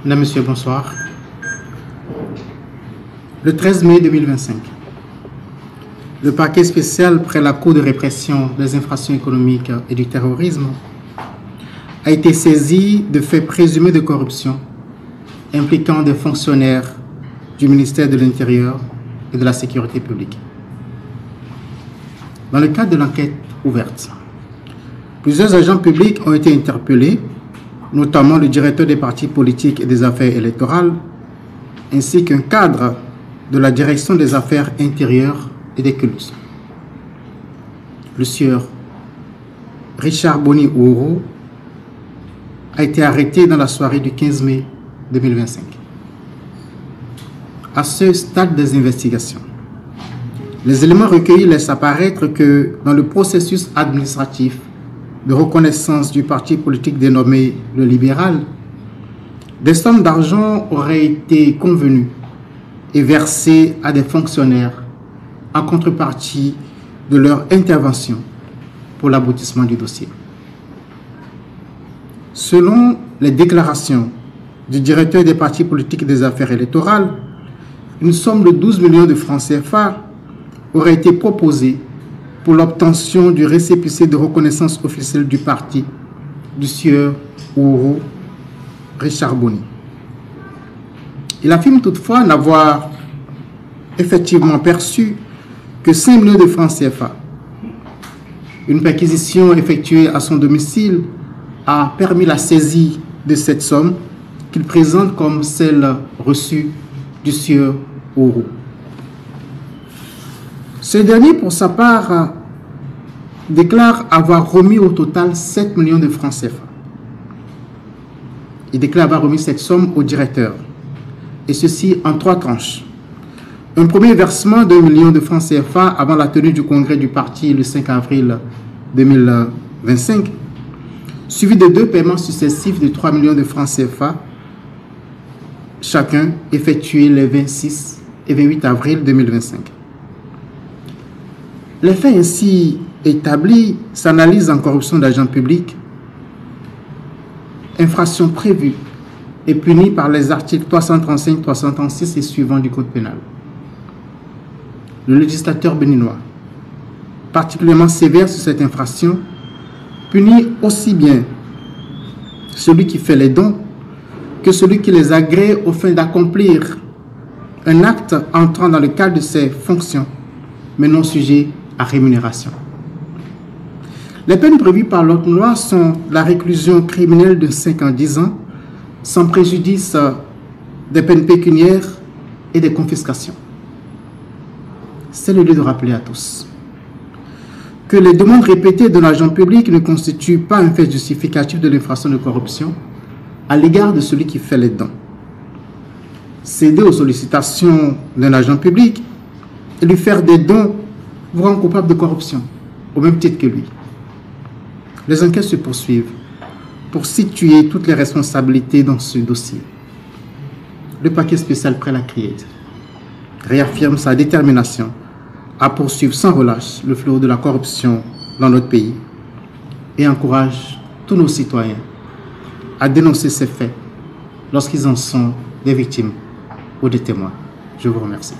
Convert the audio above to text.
Mesdames, Messieurs, bonsoir. Le 13 mai 2025, le parquet spécial près la Cour de répression des infractions économiques et du terrorisme a été saisi de faits présumés de corruption impliquant des fonctionnaires du ministère de l'Intérieur et de la Sécurité publique. Dans le cadre de l'enquête ouverte, plusieurs agents publics ont été interpellés, notamment le directeur des partis politiques et des affaires électorales, ainsi qu'un cadre de la direction des affaires intérieures et des cultes. Le sieur Richard Boni Ouourou a été arrêté dans la soirée du 15 mai 2025. À ce stade des investigations, les éléments recueillis laissent apparaître que dans le processus administratif de reconnaissance du parti politique dénommé le Libéral, des sommes d'argent auraient été convenues et versées à des fonctionnaires en contrepartie de leur intervention pour l'aboutissement du dossier. Selon les déclarations du directeur des partis politiques et des affaires électorales, une somme de 12 millions de francs CFA aurait été proposée pour l'obtention du récépissé de reconnaissance officielle du parti du sieur Ouourou Richard Boni. Il affirme toutefois n'avoir effectivement perçu que 5 millions de francs CFA. Une perquisition effectuée à son domicile a permis la saisie de cette somme qu'il présente comme celle reçue du sieur Ouourou. Ce dernier, pour sa part, déclare avoir remis au total 7 millions de francs CFA. Il déclare avoir remis cette somme au directeur, et ceci en 3 tranches. Un premier versement d'1 million de francs CFA avant la tenue du congrès du parti le 5 avril 2025, suivi de 2 paiements successifs de 3 millions de francs CFA, chacun effectué les 26 et 28 avril 2025. Les faits ainsi établis s'analysent en corruption d'agents publics, infraction prévue et punie par les articles 335, 336 et suivants du Code pénal. Le législateur béninois, particulièrement sévère sur cette infraction, punit aussi bien celui qui fait les dons que celui qui les agrée au fin d'accomplir un acte entrant dans le cadre de ses fonctions, mais non sujet à rémunération. Les peines prévues par l'autre loi sont la réclusion criminelle de 5 à 10 ans, sans préjudice des peines pécuniaires et des confiscations. C'est le lieu de rappeler à tous que les demandes répétées d'un agent public ne constituent pas un fait justificatif de l'infraction de corruption à l'égard de celui qui fait les dons. Céder aux sollicitations d'un agent public et lui faire des dons vous rend coupable de corruption, au même titre que lui. Les enquêtes se poursuivent pour situer toutes les responsabilités dans ce dossier. Le parquet spécial près la Criède réaffirme sa détermination à poursuivre sans relâche le fléau de la corruption dans notre pays et encourage tous nos citoyens à dénoncer ces faits lorsqu'ils en sont des victimes ou des témoins. Je vous remercie.